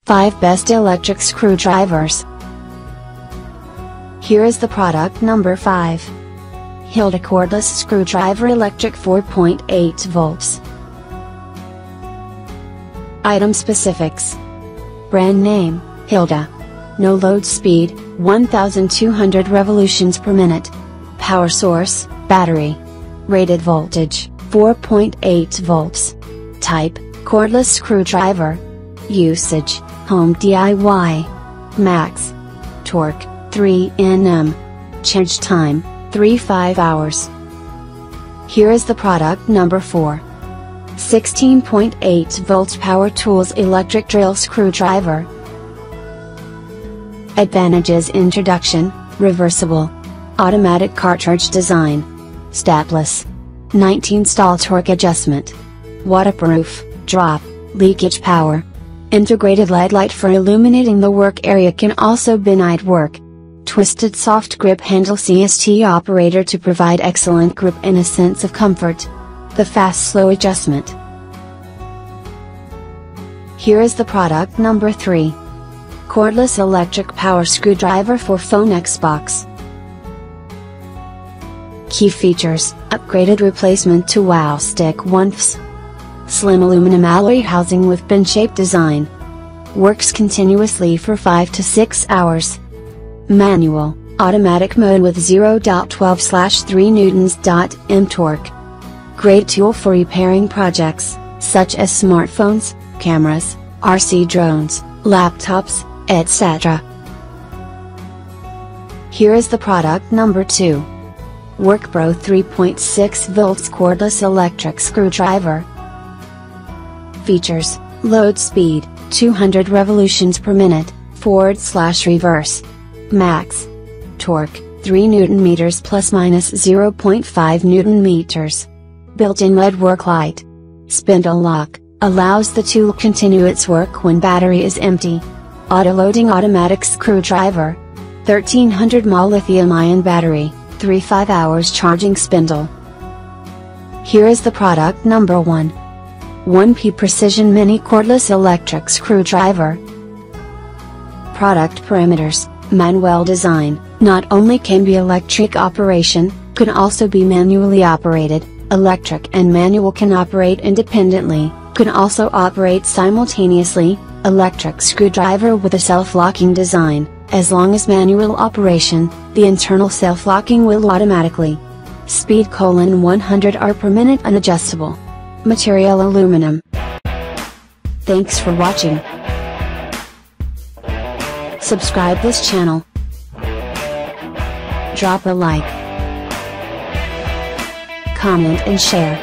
5 Best Electric Screwdrivers. Here is the product number 5. HILDA Cordless Screwdriver Electric 4.8 volts. Item specifics. Brand name, HILDA. No load speed, 1200 revolutions per minute. Power source, battery. Rated voltage, 4.8 volts. Type, cordless screwdriver. Usage, home DIY. Max torque, 3 Nm. Charge time, 3-5 hours. Here is the product number 4. 16.8 volts Power Tools Electric Drill Screwdriver. Advantages: introduction, reversible, automatic cartridge design, stepless, 19 stall torque adjustment, waterproof, drop, leakage power, integrated LED light for illuminating the work area, can also be night work, twisted soft grip handle CST operator to provide excellent grip and a sense of comfort, the fast slow adjustment. Here is the product number 3. Cordless Electric Power Screwdriver for Phone Xbox. Key features: upgraded replacement to WOW stick once. Slim aluminum alloy housing with bin-shaped design. Works continuously for 5 to 6 hours. Manual, automatic mode with 0.12/3 Nm torque. Great tool for repairing projects, such as smartphones, cameras, RC drones, laptops, etc. Here is the product number 2. WORKPRO 3.6 volts Cordless Electric Screwdriver. Features: load speed, 200 revolutions per minute, forward/reverse. Max torque, 3 Nm ± 0.5 Nm. Built-in LED work light. Spindle lock, allows the tool to continue its work when battery is empty. Auto-loading automatic screwdriver. 1300 mAh lithium-ion battery, 3-5 hours charging spindle. Here is the product number 1. 1P Precision Mini Cordless Electric Screwdriver. Product parameters: manual design, not only can be electric operation, can also be manually operated. Electric and manual can operate independently, can also operate simultaneously. Electric screwdriver with a self-locking design. As long as manual operation, the internal self-locking will automatically. Speed: 100 R per minute, unadjustable. Material: aluminum. Thanks for watching. Subscribe this channel. Drop a like, comment and share.